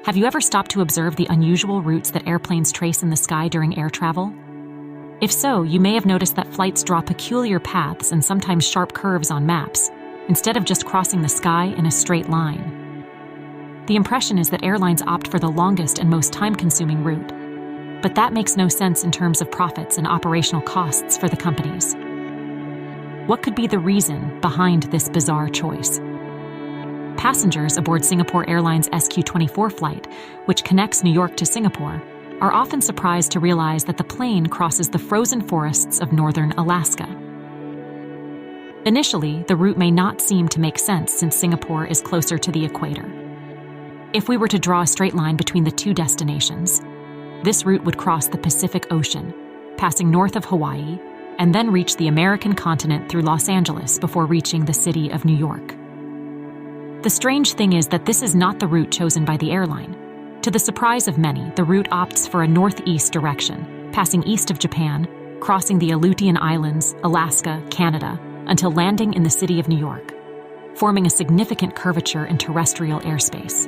Have you ever stopped to observe the unusual routes that airplanes trace in the sky during air travel? If so, you may have noticed that flights draw peculiar paths and sometimes sharp curves on maps, instead of just crossing the sky in a straight line. The impression is that airlines opt for the longest and most time-consuming route, but that makes no sense in terms of profits and operational costs for the companies. What could be the reason behind this bizarre choice? Passengers aboard Singapore Airlines SQ-24 flight, which connects New York to Singapore, are often surprised to realize that the plane crosses the frozen forests of northern Alaska. Initially, the route may not seem to make sense since Singapore is closer to the equator. If we were to draw a straight line between the two destinations, this route would cross the Pacific Ocean, passing north of Hawaii, and then reach the American continent through Los Angeles before reaching the city of New York. The strange thing is that this is not the route chosen by the airline. To the surprise of many, the route opts for a northeast direction, passing east of Japan, crossing the Aleutian Islands, Alaska, Canada, until landing in the city of New York, forming a significant curvature in terrestrial airspace.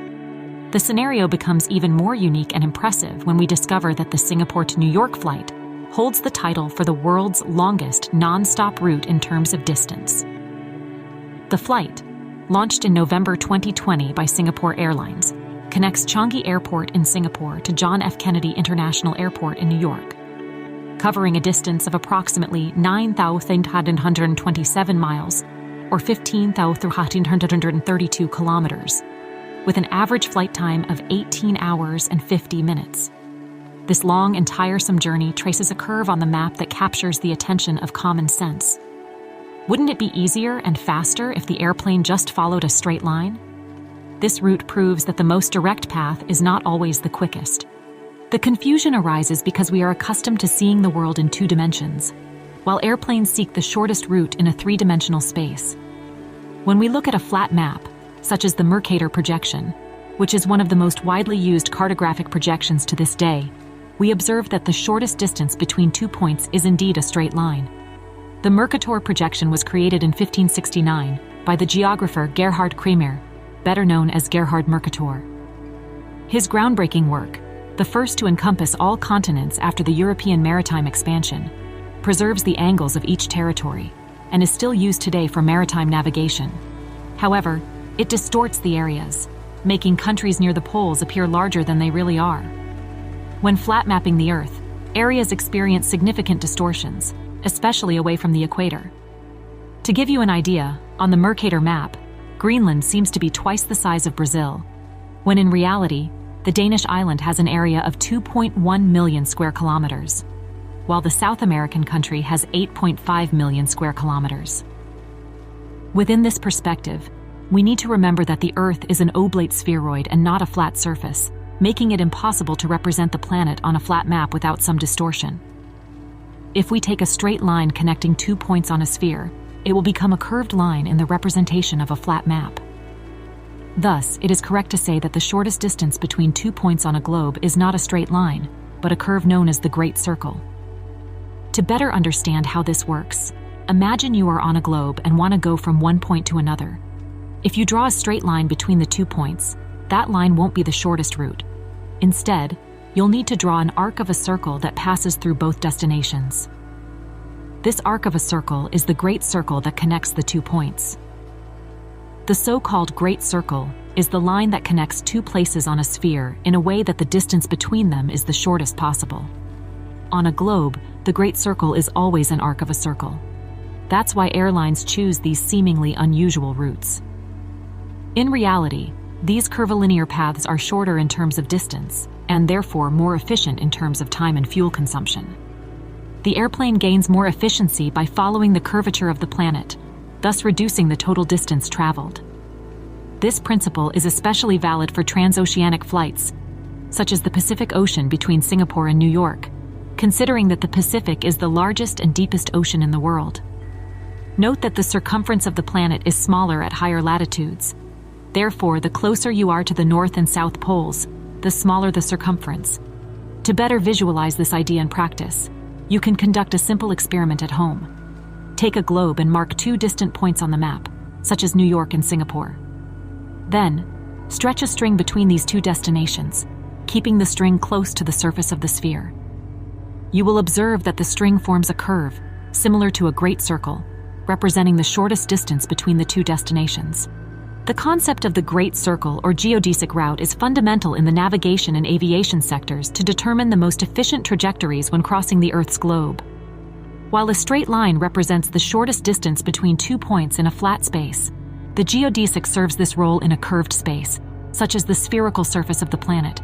The scenario becomes even more unique and impressive when we discover that the Singapore to New York flight holds the title for the world's longest non-stop route in terms of distance. The flight, launched in November 2020 by Singapore Airlines, connects Changi Airport in Singapore to John F. Kennedy International Airport in New York, covering a distance of approximately 9,827 miles, or 15,332 kilometers, with an average flight time of 18 hours and 50 minutes. This long and tiresome journey traces a curve on the map that captures the attention of common sense. Wouldn't it be easier and faster if the airplane just followed a straight line? This route proves that the most direct path is not always the quickest. The confusion arises because we are accustomed to seeing the world in two dimensions, while airplanes seek the shortest route in a three-dimensional space. When we look at a flat map, such as the Mercator projection, which is one of the most widely used cartographic projections to this day, we observe that the shortest distance between 2 points is indeed a straight line. The Mercator projection was created in 1569 by the geographer Gerhard Kremer, better known as Gerhard Mercator. His groundbreaking work, the first to encompass all continents after the European maritime expansion, preserves the angles of each territory and is still used today for maritime navigation. However, it distorts the areas, making countries near the poles appear larger than they really are. When flat mapping the Earth, areas experience significant distortions, especially away from the equator. To give you an idea, on the Mercator map, Greenland seems to be twice the size of Brazil, when in reality, the Danish island has an area of 2.1 million square kilometers, while the South American country has 8.5 million square kilometers. Within this perspective, we need to remember that the Earth is an oblate spheroid and not a flat surface, making it impossible to represent the planet on a flat map without some distortion. If we take a straight line connecting 2 points on a sphere, it will become a curved line in the representation of a flat map. Thus, it is correct to say that the shortest distance between 2 points on a globe is not a straight line, but a curve known as the Great Circle. To better understand how this works, imagine you are on a globe and want to go from one point to another. If you draw a straight line between the 2 points, that line won't be the shortest route. Instead, you'll need to draw an arc of a circle that passes through both destinations. This arc of a circle is the Great Circle that connects the 2 points. The so-called Great Circle is the line that connects 2 places on a sphere in a way that the distance between them is the shortest possible. On a globe, the Great Circle is always an arc of a circle. That's why airlines choose these seemingly unusual routes. In reality, these curvilinear paths are shorter in terms of distance, and therefore more efficient in terms of time and fuel consumption. The airplane gains more efficiency by following the curvature of the planet, thus reducing the total distance traveled. This principle is especially valid for transoceanic flights, such as the Pacific Ocean between Singapore and New York, considering that the Pacific is the largest and deepest ocean in the world. Note that the circumference of the planet is smaller at higher latitudes. Therefore, the closer you are to the North and South poles, the smaller the circumference. To better visualize this idea in practice, you can conduct a simple experiment at home. Take a globe and mark 2 distant points on the map, such as New York and Singapore. Then, Stretch a string between these two destinations, keeping the string close to the surface of the sphere. You will observe that the string forms a curve, similar to a great circle, representing the shortest distance between the two destinations. The concept of the Great Circle or geodesic route is fundamental in the navigation and aviation sectors to determine the most efficient trajectories when crossing the Earth's globe. While a straight line represents the shortest distance between 2 points in a flat space, the geodesic serves this role in a curved space, such as the spherical surface of the planet.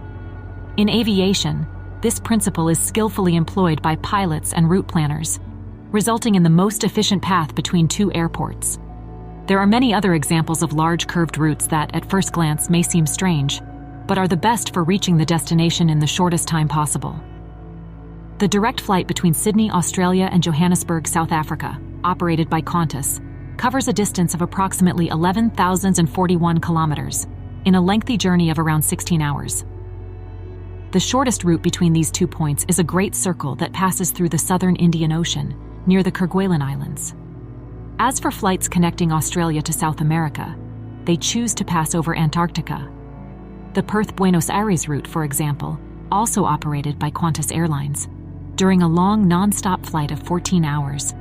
In aviation, this principle is skillfully employed by pilots and route planners, resulting in the most efficient path between two airports. There are many other examples of large curved routes that, at first glance, may seem strange, but are the best for reaching the destination in the shortest time possible. The direct flight between Sydney, Australia and Johannesburg, South Africa, operated by Qantas, covers a distance of approximately 11,041 kilometers, in a lengthy journey of around 16 hours. The shortest route between these 2 points is a great circle that passes through the southern Indian Ocean, near the Kerguelen Islands. As for flights connecting Australia to South America, they choose to pass over Antarctica. The Perth-Buenos Aires route, for example, also operated by Qantas Airlines, during a long non-stop flight of 14 hours,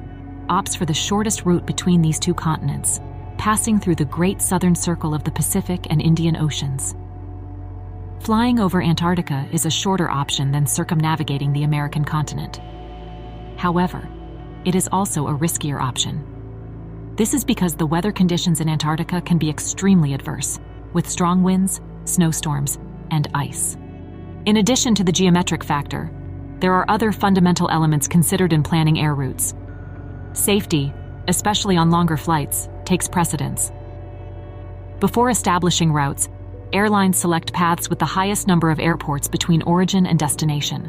opts for the shortest route between these two continents, passing through the Great Southern Circle of the Pacific and Indian Oceans. Flying over Antarctica is a shorter option than circumnavigating the American continent. However, it is also a riskier option. This is because the weather conditions in Antarctica can be extremely adverse, with strong winds, snowstorms, and ice. In addition to the geometric factor, there are other fundamental elements considered in planning air routes. Safety, especially on longer flights, takes precedence. Before establishing routes, airlines select paths with the highest number of airports between origin and destination.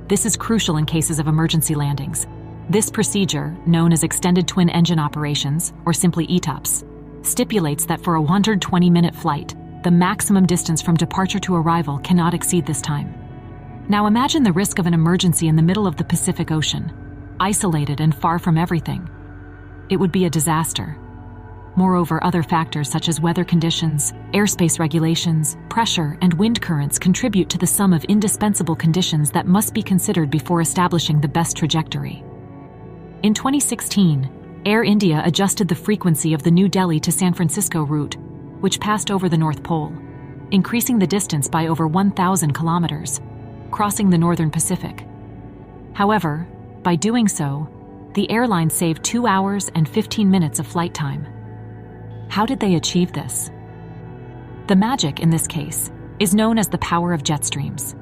This is crucial in cases of emergency landings. This procedure, known as extended twin engine operations, or simply ETOPS, stipulates that for a 120-minute flight, the maximum distance from departure to arrival cannot exceed this time. Now imagine the risk of an emergency in the middle of the Pacific Ocean, isolated and far from everything. It would be a disaster. Moreover, other factors such as weather conditions, airspace regulations, pressure, and wind currents contribute to the sum of indispensable conditions that must be considered before establishing the best trajectory. In 2016, Air India adjusted the frequency of the New Delhi to San Francisco route, which passed over the North Pole, increasing the distance by over 1,000 kilometers, crossing the northern Pacific. However, by doing so, the airline saved 2 hours and 15 minutes of flight time. How did they achieve this? The magic in this case is known as the power of jet streams.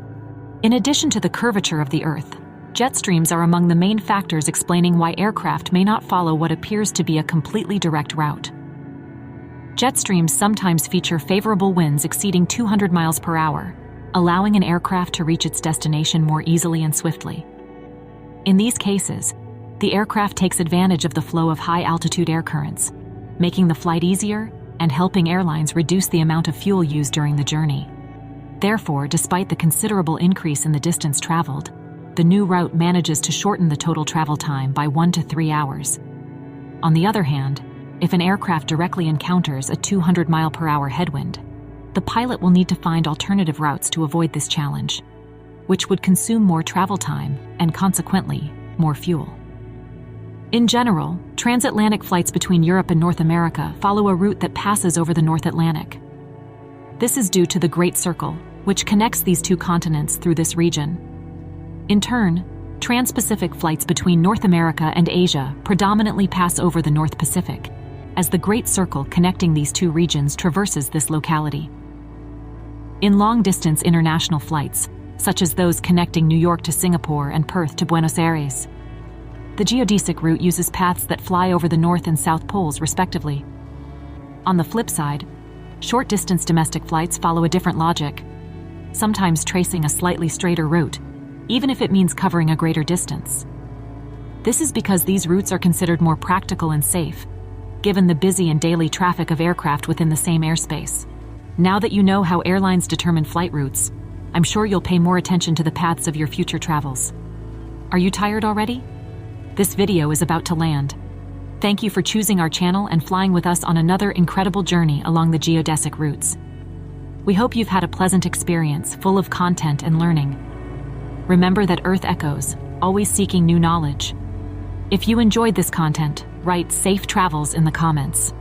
In addition to the curvature of the Earth, jet streams are among the main factors explaining why aircraft may not follow what appears to be a completely direct route. Jet streams sometimes feature favorable winds exceeding 200 miles per hour, allowing an aircraft to reach its destination more easily and swiftly. In these cases, the aircraft takes advantage of the flow of high-altitude air currents, making the flight easier and helping airlines reduce the amount of fuel used during the journey. Therefore, despite the considerable increase in the distance traveled, the new route manages to shorten the total travel time by 1 to 3 hours. On the other hand, if an aircraft directly encounters a 200-mile-per-hour headwind, the pilot will need to find alternative routes to avoid this challenge, which would consume more travel time and, consequently, more fuel. In general, transatlantic flights between Europe and North America follow a route that passes over the North Atlantic. This is due to the Great Circle, which connects these two continents through this region. In turn, trans-Pacific flights between North America and Asia predominantly pass over the North Pacific, as the Great Circle connecting these two regions traverses this locality. In long-distance international flights, such as those connecting New York to Singapore and Perth to Buenos Aires, the geodesic route uses paths that fly over the North and South Poles, respectively. On the flip side, short-distance domestic flights follow a different logic, sometimes tracing a slightly straighter route, even if it means covering a greater distance. This is because these routes are considered more practical and safe, given the busy and daily traffic of aircraft within the same airspace. Now that you know how airlines determine flight routes, I'm sure you'll pay more attention to the paths of your future travels. Are you tired already? This video is about to land. Thank you for choosing our channel and flying with us on another incredible journey along the geodesic routes. We hope you've had a pleasant experience full of content and learning. Remember that Earth echoes, always seeking new knowledge. If you enjoyed this content, write safe travels in the comments.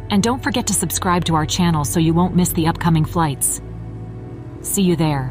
And don't forget to subscribe to our channel so you won't miss the upcoming flights. See you there.